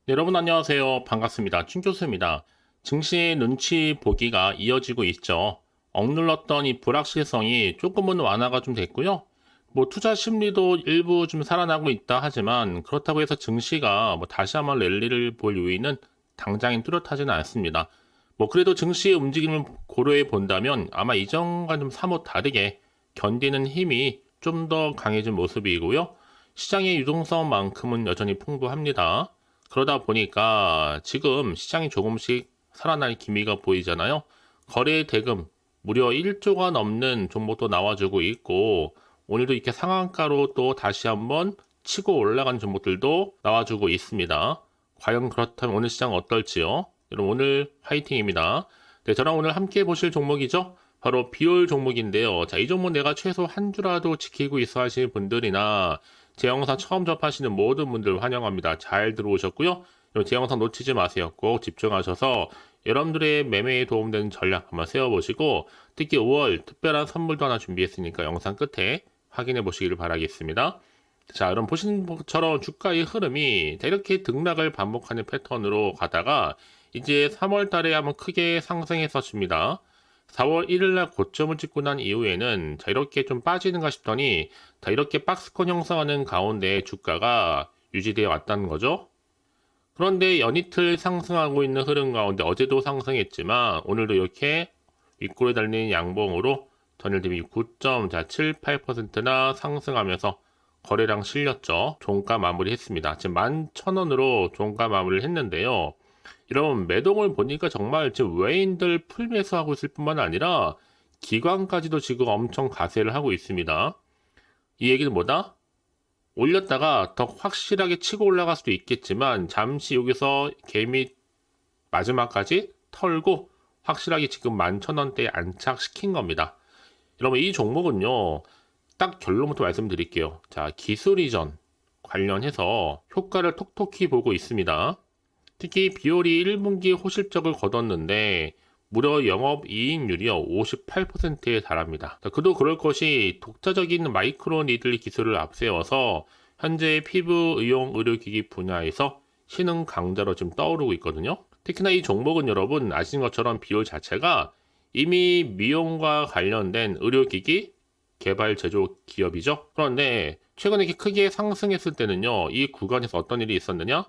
네, 여러분 안녕하세요. 반갑습니다. 춘 교수입니다. 증시의 눈치 보기가 이어지고 있죠. 억눌렀던 이 불확실성이 조금은 완화가 좀 됐고요. 뭐 투자 심리도 일부 좀 살아나고 있다 하지만 그렇다고 해서 증시가 뭐 다시 한번 랠리를 볼 요인은 당장은 뚜렷하지는 않습니다. 뭐 그래도 증시의 움직임을 고려해 본다면 아마 이전과 좀 사뭇 다르게 견디는 힘이 좀 더 강해진 모습이고요. 시장의 유동성만큼은 여전히 풍부합니다. 그러다 보니까 지금 시장이 조금씩 살아날 기미가 보이잖아요. 거래 대금 무려 1조가 넘는 종목도 나와주고 있고, 오늘도 이렇게 상한가로 또 다시 한번 치고 올라간 종목들도 나와주고 있습니다. 과연 그렇다면 오늘 시장 어떨지요? 여러분 오늘 화이팅입니다. 네, 저랑 오늘 함께 보실 종목이죠. 바로 비올 종목인데요. 자, 이 종목 내가 최소 한 주라도 지키고 있어 하시는 분들이나 제 영상 처음 접하시는 모든 분들 환영합니다. 잘 들어오셨고요. 제 영상 놓치지 마세요. 꼭 집중하셔서 여러분들의 매매에 도움되는 전략 한번 세워보시고, 특히 5월 특별한 선물도 하나 준비했으니까 영상 끝에 확인해 보시기를 바라겠습니다. 자, 그럼 보시는 것처럼 주가의 흐름이 이렇게 등락을 반복하는 패턴으로 가다가 이제 3월 달에 한번 크게 상승했었습니다. 4월 1일 날 고점을 찍고 난 이후에는 자, 이렇게 좀 빠지는가 싶더니 자, 이렇게 박스권 형성하는 가운데 주가가 유지되어 왔다는 거죠. 그런데 연이틀 상승하고 있는 흐름 가운데 어제도 상승했지만 오늘도 이렇게 윗골에 달리는 양봉으로 전일 대비 9.78%나 상승하면서 거래량 실렸죠. 종가 마무리했습니다. 지금 11,000원으로 종가 마무리를 했는데요. 이런 매동을 보니까 정말 지금 외인들 풀매수하고 있을 뿐만 아니라 기관까지도 지금 엄청 가세를 하고 있습니다. 이 얘기는 뭐다? 올렸다가 더 확실하게 치고 올라갈 수도 있겠지만 잠시 여기서 개미 마지막까지 털고 확실하게 지금 11,000원대에 안착시킨 겁니다. 여러분 이 종목은요, 딱 결론부터 말씀드릴게요. 자, 기술 이전 관련해서 효과를 톡톡히 보고 있습니다. 특히 비올이 1분기 호실적을 거뒀는데 무려 영업이익률이요 58%에 달합니다. 그도 그럴 것이 독자적인 마이크로 니들 기술을 앞세워서 현재 피부 의용 의료기기 분야에서 신흥 강자로 지금 떠오르고 있거든요. 특히나 이 종목은 여러분 아시는 것처럼 비올 자체가 이미 미용과 관련된 의료기기 개발 제조 기업이죠. 그런데 최근에 이렇게 크게 상승했을 때는요, 이 구간에서 어떤 일이 있었느냐?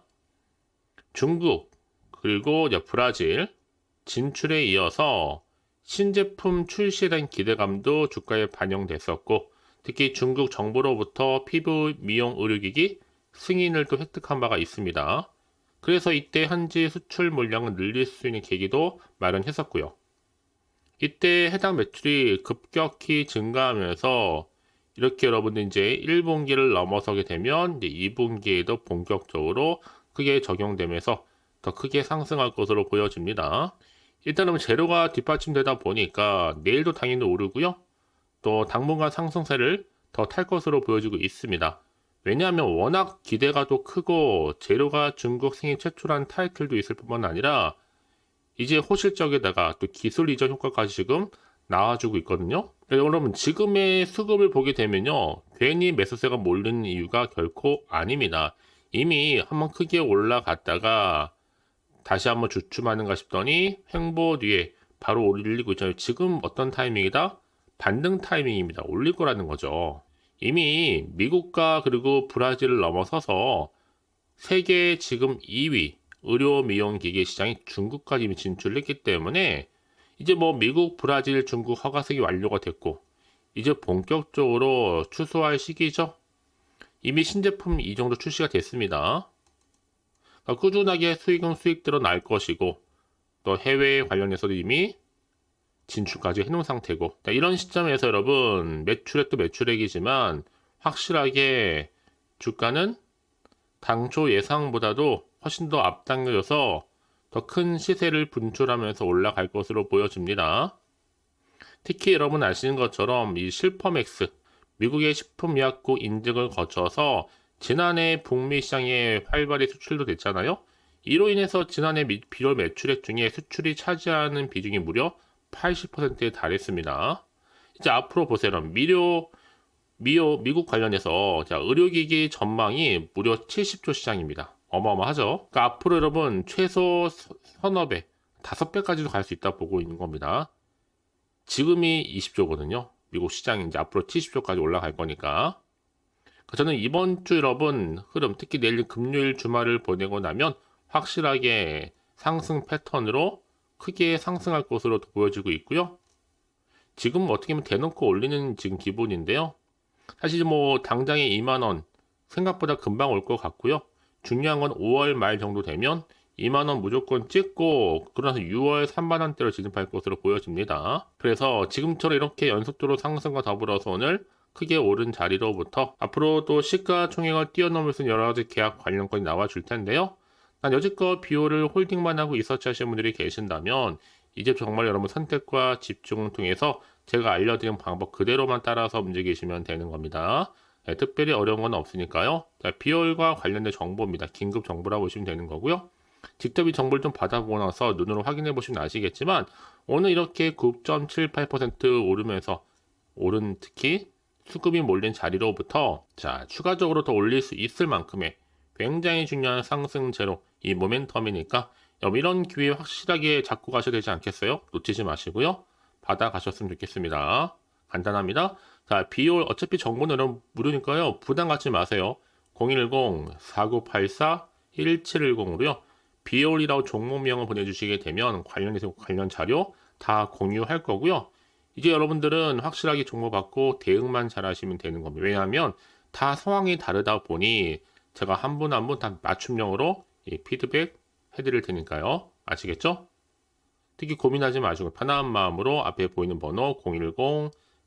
중국 그리고 이제 브라질 진출에 이어서 신제품 출시에 대한 기대감도 주가에 반영됐었고, 특히 중국 정부로부터 피부 미용 의료기기 승인을 또 획득한 바가 있습니다. 그래서 이때 현지 수출 물량을 늘릴 수 있는 계기도 마련했었고요. 이때 해당 매출이 급격히 증가하면서 이렇게 여러분들 이제 1분기를 넘어서게 되면 이제 2분기에도 본격적으로 크게 적용되면서 더 크게 상승할 것으로 보여집니다. 일단은 재료가 뒷받침되다 보니까 내일도 당연히 오르고요. 또 당분간 상승세를 더 탈 것으로 보여지고 있습니다. 왜냐하면 워낙 기대가 또 크고 재료가 중국 생애 최초라는 타이틀도 있을 뿐만 아니라 이제 호실적에다가 또 기술 이전 효과까지 지금 나와주고 있거든요. 여러분 지금의 수급을 보게 되면요, 괜히 매수세가 몰리는 이유가 결코 아닙니다. 이미 한번 크게 올라갔다가 다시 한번 주춤하는가 싶더니 횡보 뒤에 바로 올리고 있잖아요. 지금 어떤 타이밍이다? 반등 타이밍입니다. 올릴 거라는 거죠. 이미 미국과 그리고 브라질을 넘어서서 세계 지금 2위 의료 미용 기계 시장이 중국까지 이미 진출했기 때문에 이제 뭐 미국, 브라질, 중국 허가색이 완료가 됐고 이제 본격적으로 추수할 시기죠. 이미 신제품 이 정도 출시가 됐습니다. 꾸준하게 수익들은 날 것이고 또 해외 관련해서도 이미 진출까지 해놓은 상태고, 이런 시점에서 여러분 매출액도 매출액이지만 확실하게 주가는 당초 예상보다도 훨씬 더 앞당겨져서 더 큰 시세를 분출하면서 올라갈 것으로 보여집니다. 특히 여러분 아시는 것처럼 이 실퍼맥스 미국의 식품의약국 인증을 거쳐서 지난해 북미 시장에 활발히 수출도 됐잖아요. 이로 인해서 지난해 비료 매출액 중에 수출이 차지하는 비중이 무려 80%에 달했습니다. 이제 앞으로 보세요. 미국 관련해서 자, 의료기기 전망이 무려 70조 시장입니다. 어마어마하죠. 그러니까 앞으로 여러분 최소 서너 배, 5배까지도 갈 수 있다 보고 있는 겁니다. 지금이 20조거든요. 미국 시장이 이제 앞으로 70조까지 올라갈 거니까. 저는 이번 주 여러분 흐름, 특히 내일 금요일 주말을 보내고 나면 확실하게 상승 패턴으로 크게 상승할 것으로 보여지고 있고요. 지금 어떻게 보면 대놓고 올리는 지금 기분인데요. 사실 뭐 당장에 2만 원 생각보다 금방 올 것 같고요. 중요한 건 5월 말 정도 되면 2만 원 무조건 찍고 그러면서 6월 3만 원대로 진입할 것으로 보여집니다. 그래서 지금처럼 이렇게 연속적으로 상승과 더불어서 오늘 크게 오른 자리로부터 앞으로 또 시가총액을 뛰어넘을 수 있는 여러 가지 계약 관련권이 나와줄 텐데요. 난 여지껏 비오를 홀딩만 하고 있었지 하시는 분들이 계신다면 이제 정말 여러분 선택과 집중을 통해서 제가 알려드린 방법 그대로만 따라서 움직이시면 되는 겁니다. 네, 특별히 어려운 건 없으니까요. 자, 비올과 관련된 정보입니다. 긴급 정보라고 보시면 되는 거고요. 직접 이 정보를 좀 받아보고 나서 눈으로 확인해 보시면 아시겠지만 오늘 이렇게 9.78% 오르면서 오른 특히 수급이 몰린 자리로부터 자 추가적으로 더 올릴 수 있을 만큼의 굉장히 중요한 상승제로 이 모멘텀이니까 이런 기회 확실하게 잡고 가셔야 되지 않겠어요? 놓치지 마시고요. 받아가셨으면 좋겠습니다. 간단합니다. 자, 비올 어차피 정보는 여러분 무료니까요. 부담 갖지 마세요. 010-4984-1710으로요. 비올이라고 종목명을 보내주시게 되면 관련 자료 다 공유할 거고요. 이제 여러분들은 확실하게 정보 받고 대응만 잘 하시면 되는 겁니다. 왜냐하면 다 상황이 다르다 보니 제가 한 분 한 분 다 맞춤형으로 피드백 해드릴 테니까요. 아시겠죠? 특히 고민하지 마시고 편안한 마음으로 앞에 보이는 번호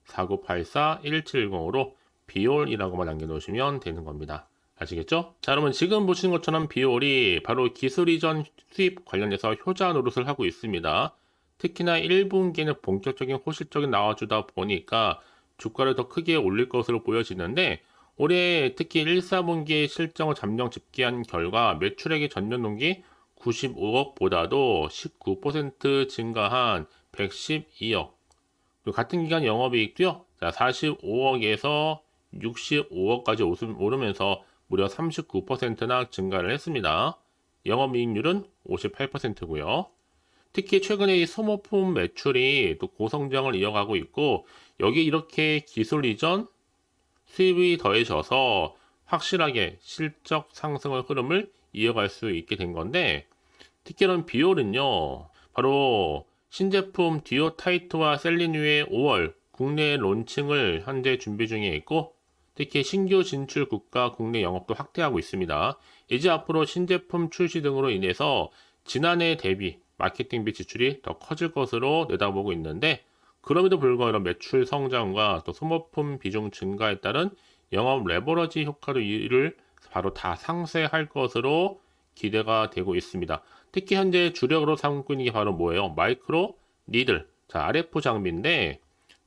010-4984-1710으로 비올이라고만 남겨놓으시면 되는 겁니다. 아시겠죠? 자, 여러분 지금 보시는 것처럼 비올이 바로 기술 이전 수입 관련해서 효자 노릇을 하고 있습니다. 특히나 1분기는 본격적인 호실적인 나와주다 보니까 주가를 더 크게 올릴 것으로 보여지는데 올해 특히 1, 4분기 실적을 잠정 집계한 결과 매출액의 전년 동기 95억보다도 19% 증가한 112억. 그리고 같은 기간 영업이익도요. 자, 45억에서 65억까지 오르면서 무려 39%나 증가를 했습니다. 영업이익률은 58%고요. 특히 최근에 이 소모품 매출이 또 고성장을 이어가고 있고 여기 이렇게 기술 이전 수입이 더해져서 확실하게 실적 상승의 흐름을 이어갈 수 있게 된 건데 특히 이런 비올은요 바로 신제품 듀오 타이트와 셀리뉴의 5월 국내 론칭을 현재 준비 중에 있고 특히 신규 진출 국가 국내 영업도 확대하고 있습니다. 이제 앞으로 신제품 출시 등으로 인해서 지난해 대비 마케팅비 지출이 더 커질 것으로 내다보고 있는데 그럼에도 불구하고 이런 매출 성장과 또 소모품 비중 증가에 따른 영업 레버러지 효과로 이를 바로 다 상쇄할 것으로 기대가 되고 있습니다. 특히 현재 주력으로 삼고 있는 게 바로 뭐예요? 마이크로 니들, 자 RF 장비인데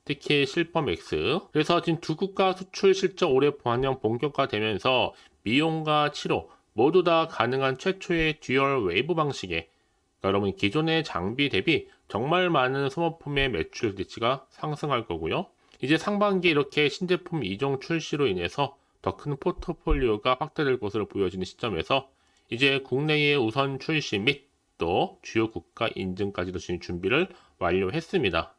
특히 실펌 X. 그래서 지금 두 국가 수출 실적 올해 반영 본격화되면서 미용과 치료 모두 다 가능한 최초의 듀얼 웨이브 방식의 그러니까 여러분 기존의 장비 대비 정말 많은 소모품의 매출 기대치가 상승할 거고요. 이제 상반기에 이렇게 신제품 이종 출시로 인해서 더 큰 포트폴리오가 확대될 것으로 보여지는 시점에서 이제 국내의 우선 출시 및 또 주요 국가 인증까지도 지금 준비를 완료했습니다.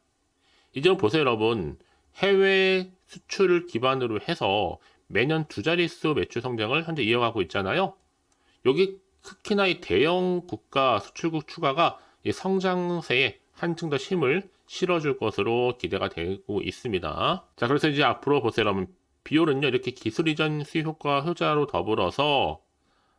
이제 보세요 여러분. 해외 수출을 기반으로 해서 매년 두 자릿수 매출 성장을 현재 이어가고 있잖아요. 여기 특히나 이 대형 국가 수출국 추가가 이 성장세에 한층 더 힘을 실어줄 것으로 기대가 되고 있습니다. 자, 그래서 이제 앞으로 보세요 여러분. 비올은요 이렇게 기술 이전 수익 효과 효자로 더불어서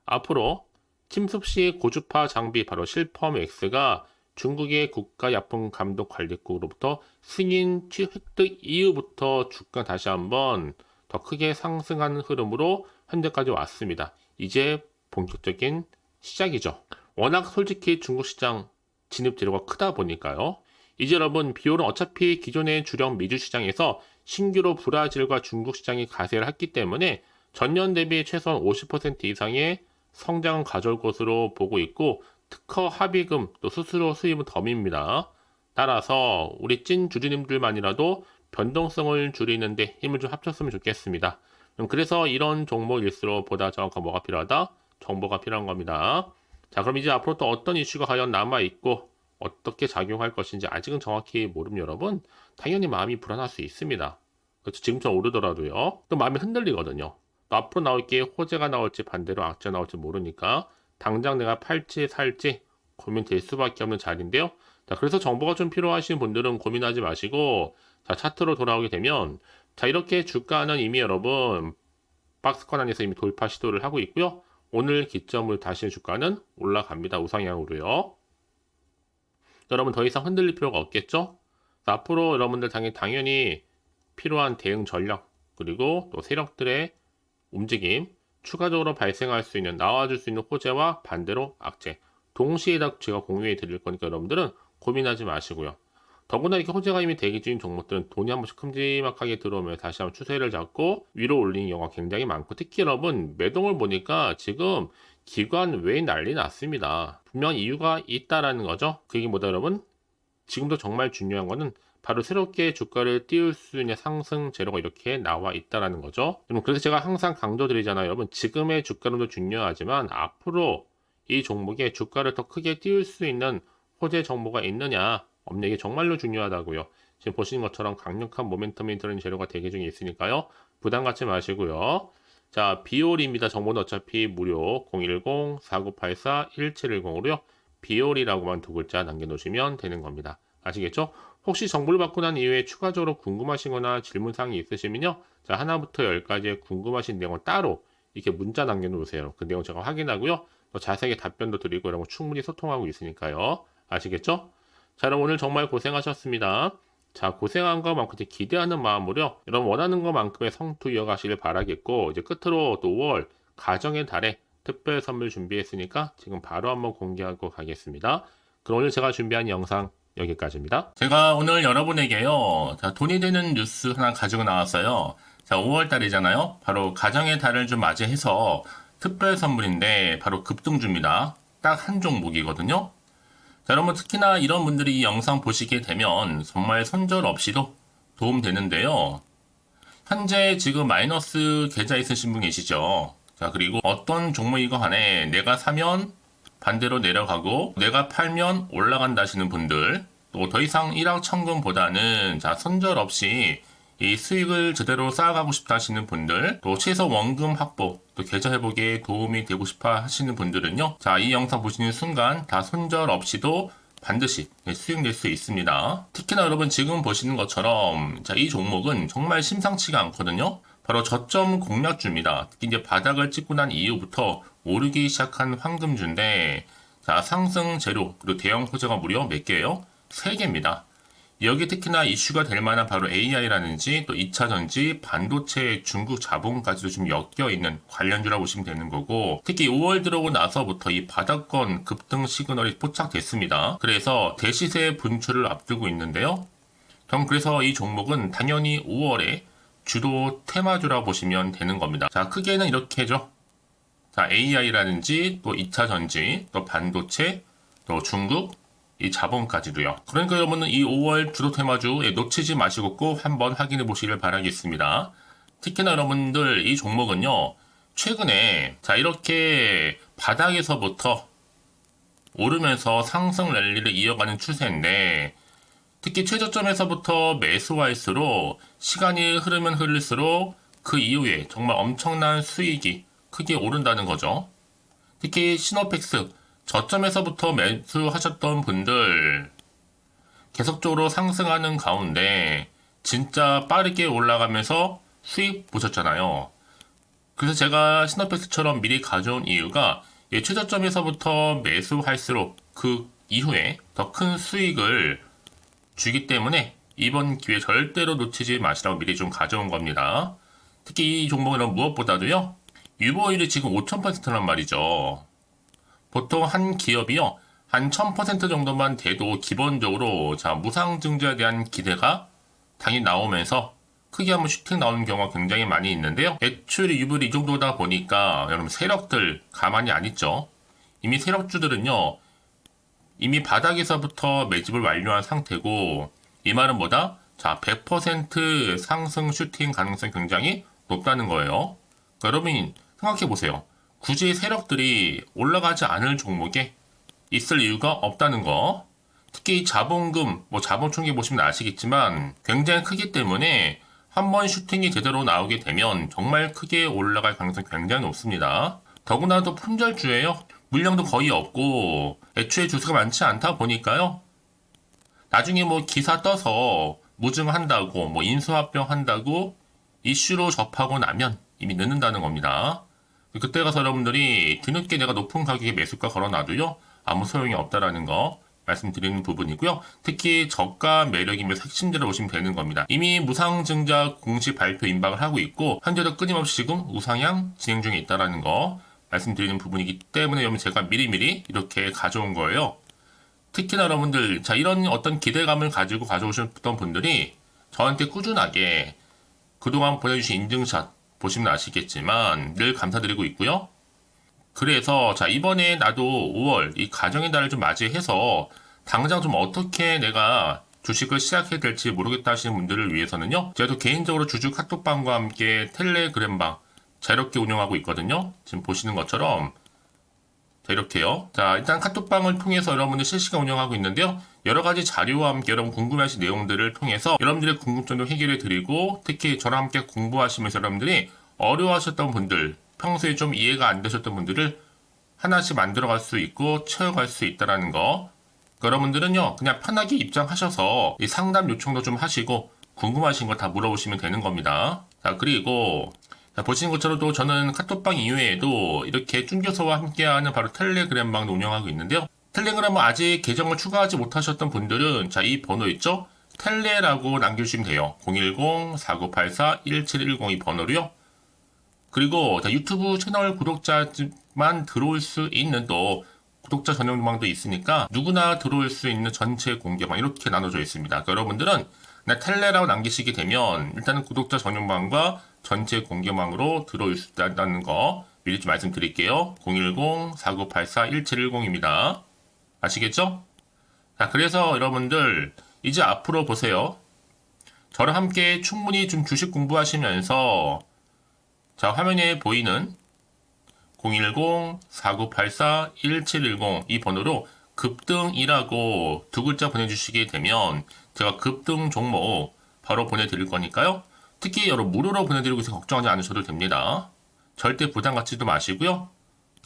앞으로 침습 시 고주파 장비 바로 실펌 X가 중국의 국가약품감독관리국으로부터 승인 획득 이후부터 주가 다시 한번 더 크게 상승하는 흐름으로 현재까지 왔습니다. 이제 본격적인 시작이죠. 워낙 솔직히 중국 시장 진입 재료가 크다 보니까요. 이제 여러분 비올은 어차피 기존의 주력 미주 시장에서 신규로 브라질과 중국 시장이 가세를 했기 때문에 전년 대비 최소한 50% 이상의 성장을 가져올 것으로 보고 있고 특허 합의금 또 수수료 수입은 덤입니다. 따라서 우리 찐 주주님들만이라도 변동성을 줄이는데 힘을 좀 합쳤으면 좋겠습니다. 그래서 이런 종목일수록 보다 정확한 뭐가 필요하다? 정보가 필요한 겁니다. 자, 그럼 이제 앞으로 또 어떤 이슈가 과연 남아있고 어떻게 작용할 것인지 아직은 정확히 모르면 여러분 당연히 마음이 불안할 수 있습니다. 그렇죠. 지금처럼 오르더라도요. 또 마음이 흔들리거든요. 또 앞으로 나올 게 호재가 나올지 반대로 악재가 나올지 모르니까 당장 내가 팔지 살지 고민될 수밖에 없는 자리인데요. 자, 그래서 정보가 좀 필요하신 분들은 고민하지 마시고 자, 차트로 돌아오게 되면 자, 이렇게 주가는 이미 여러분 박스권 안에서 이미 돌파 시도를 하고 있고요. 오늘 기점을 다시 주가는 올라갑니다. 우상향으로요. 여러분 더 이상 흔들릴 필요가 없겠죠? 앞으로 여러분들 당연히 필요한 대응 전략 그리고 또 세력들의 움직임 추가적으로 발생할 수 있는 나와줄 수 있는 호재와 반대로 악재 동시에 다 제가 공유해 드릴 거니까 여러분들은 고민하지 마시고요. 더구나 이렇게 호재가 이미 대기 중인 종목들은 돈이 한 번씩 큼지막하게 들어오면 다시 한번 추세를 잡고 위로 올리는 경우가 굉장히 많고 특히 여러분 매동을 보니까 지금 기관 외에 난리 났습니다. 분명 이유가 있다라는 거죠. 그게 뭐다 여러분? 지금도 정말 중요한 거는 바로 새롭게 주가를 띄울 수 있는 상승 재료가 이렇게 나와 있다라는 거죠. 그래서 제가 항상 강조드리잖아요. 여러분 지금의 주가론도 중요하지만 앞으로 이 종목에 주가를 더 크게 띄울 수 있는 호재 정보가 있느냐 없냐 이게 정말로 중요하다고요. 지금 보시는 것처럼 강력한 모멘텀이 드는 재료가 대기 중에 있으니까요. 부담 갖지 마시고요. 자, 비올입니다. 정보는 어차피 무료 010-4984-1710으로요. 비올이라고만 두 글자 남겨놓으시면 되는 겁니다. 아시겠죠? 혹시 정보를 받고 난 이후에 추가적으로 궁금하신 거나 질문사항이 있으시면요. 자, 하나부터 10까지의 궁금하신 내용을 따로 이렇게 문자 남겨놓으세요. 그 내용 제가 확인하고요. 더 자세하게 답변도 드리고 이런 거 충분히 소통하고 있으니까요. 아시겠죠? 자, 여러분 오늘 정말 고생하셨습니다. 자, 고생한 것만큼 이제 기대하는 마음으로요. 여러분 원하는 것만큼의 성투 이어가시길 바라겠고 이제 끝으로 또 5월 가정의 달에 특별 선물 준비했으니까 지금 바로 한번 공개하고 가겠습니다. 그럼 오늘 제가 준비한 영상 여기까지입니다. 제가 오늘 여러분에게요. 자, 돈이 되는 뉴스 하나 가지고 나왔어요. 자, 5월 달이잖아요. 바로 가정의 달을 좀 맞이해서 특별 선물인데 바로 급등주입니다. 딱 한 종목이거든요. 자, 여러분 특히나 이런 분들이 이 영상 보시게 되면 정말 손절 없이도 도움되는데요. 현재 지금 마이너스 계좌 있으신 분 계시죠? 자, 그리고 어떤 종목이건 간에 내가 사면 반대로 내려가고 내가 팔면 올라간다 하시는 분들 또 더 이상 일확천금보다는 자, 손절 없이 이 수익을 제대로 쌓아가고 싶다 하시는 분들 또 최소 원금 확보 또 계좌 회복에 도움이 되고 싶어 하시는 분들은요. 자, 이 영상 보시는 순간 다 손절 없이도 반드시 수익 낼 수 있습니다. 특히나 여러분 지금 보시는 것처럼 자, 이 종목은 정말 심상치가 않거든요. 바로 저점 공략주입니다. 특히 이제 바닥을 찍고 난 이후부터 오르기 시작한 황금주인데 자, 상승 재료 그리고 대형 호재가 무려 몇 개예요? 3개입니다. 여기 특히나 이슈가 될 만한 바로 AI라든지 또 2차전지, 반도체, 중국 자본까지도 좀 엮여있는 관련주라고 보시면 되는 거고 특히 5월 들어오고 나서부터 이 바닥권 급등 시그널이 포착됐습니다. 그래서 대시세 분출을 앞두고 있는데요. 전 그래서 이 종목은 당연히 5월에 주도 테마주라고 보시면 되는 겁니다. 자, 크게는 이렇게죠. 자, AI라든지 또 2차전지, 또 반도체, 또 중국, 이 자본까지도요. 그러니까 여러분은 이 5월 주도 테마주 놓치지 마시고 꼭 한번 확인해 보시길 바라겠습니다. 특히나 여러분들 이 종목은요. 최근에 자, 이렇게 바닥에서부터 오르면서 상승 랠리를 이어가는 추세인데 특히 최저점에서부터 매수할수록 시간이 흐르면 흐를수록 그 이후에 정말 엄청난 수익이 크게 오른다는 거죠. 특히 시노펙스 저점에서부터 매수하셨던 분들 계속적으로 상승하는 가운데 진짜 빠르게 올라가면서 수익 보셨잖아요. 그래서 제가 시노펙스처럼 미리 가져온 이유가 최저점에서부터 매수할수록 그 이후에 더 큰 수익을 주기 때문에 이번 기회 절대로 놓치지 마시라고 미리 좀 가져온 겁니다. 특히 이 종목은 무엇보다도요. 유보율이 지금 5000%란 말이죠. 보통 한 기업이요. 한 1000% 정도만 돼도 기본적으로 자, 무상증자에 대한 기대가 당연히 나오면서 크게 한번 슈팅 나오는 경우가 굉장히 많이 있는데요. 매출이 유불이 이 정도다 보니까 여러분 세력들 가만히 안 있죠. 이미 세력주들은요. 이미 바닥에서부터 매집을 완료한 상태고 이 말은 뭐다? 자, 100% 상승 슈팅 가능성이 굉장히 높다는 거예요. 그러니까 여러분 생각해 보세요. 굳이 세력들이 올라가지 않을 종목에 있을 이유가 없다는 거. 특히 자본금, 자본 총계 보시면 아시겠지만 굉장히 크기 때문에 한번 슈팅이 제대로 나오게 되면 정말 크게 올라갈 가능성이 굉장히 높습니다. 더구나도 품절주예요. 물량도 거의 없고 애초에 주수가 많지 않다 보니까요. 나중에 기사 떠서 무증한다고 인수합병 한다고 이슈로 접하고 나면 이미 늦는다는 겁니다. 그때 가서 여러분들이 뒤늦게 내가 높은 가격에 매수가 걸어놔도요 아무 소용이 없다라는 거 말씀드리는 부분이고요. 특히 저가 매력이면서 핵심들을 보시면 되는 겁니다. 이미 무상증자 공시 발표 임박을 하고 있고 현재도 끊임없이 지금 우상향 진행 중에 있다라는 거 말씀드리는 부분이기 때문에 여러분 제가 미리미리 이렇게 가져온 거예요. 특히나 여러분들 이런 어떤 기대감을 가지고 가져오셨던 분들이 저한테 꾸준하게 그동안 보내주신 인증샷 보시면 아시겠지만 늘 감사드리고 있고요. 그래서 이번에 나도 5월 이 가정의 달을 좀 맞이해서 당장 좀 어떻게 내가 주식을 시작해야 될지 모르겠다 하시는 분들을 위해서는요. 제가 또 개인적으로 주주 카톡방과 함께 텔레그램방 자유롭게 운영하고 있거든요. 지금 보시는 것처럼 이렇게요. 일단 카톡방을 통해서 여러분들 실시간 운영하고 있는데요. 여러 가지 자료와 함께 여러분 궁금하신 내용들을 통해서 여러분들의 궁금증도 해결해 드리고 특히 저랑 함께 공부하시면서 여러분들이 어려워하셨던 분들 평소에 좀 이해가 안 되셨던 분들을 하나씩 만들어갈 수 있고 채워갈 수 있다는 거. 여러분들은요 그냥 편하게 입장하셔서 이 상담 요청도 좀 하시고 궁금하신 거 다 물어보시면 되는 겁니다. 그리고 보시는 것처럼 또 저는 카톡방 이외에도 이렇게 쭌교서와 함께하는 바로 텔레그램방도 운영하고 있는데요. 텔레그램은 아직 계정을 추가하지 못하셨던 분들은 이 번호 있죠? 텔레라고 남겨주시면 돼요. 010-4984-1710 이 번호로요. 그리고 유튜브 채널 구독자만 들어올 수 있는 또 구독자 전용방도 있으니까 누구나 들어올 수 있는 전체 공개방 이렇게 나눠져 있습니다. 여러분들은 텔레라고 남기시게 되면 일단은 구독자 전용방과 전체 공개방으로 들어올 수 있다는 거 미리 좀 말씀드릴게요. 010-4984-1710입니다. 아시겠죠? 그래서 여러분들 이제 앞으로 보세요. 저랑 함께 충분히 좀 주식 공부하시면서 화면에 보이는 010-4984-1710 이 번호로 급등이라고 두 글자 보내주시게 되면 제가 급등 종목 바로 보내드릴 거니까요. 특히 여러분 무료로 보내드리고 있어서 걱정하지 않으셔도 됩니다. 절대 부담 갖지도 마시고요.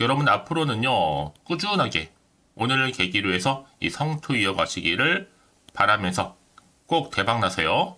여러분 앞으로는요 꾸준하게 오늘을 계기로 해서 이 성투 이어가시기를 바라면서 꼭 대박 나세요.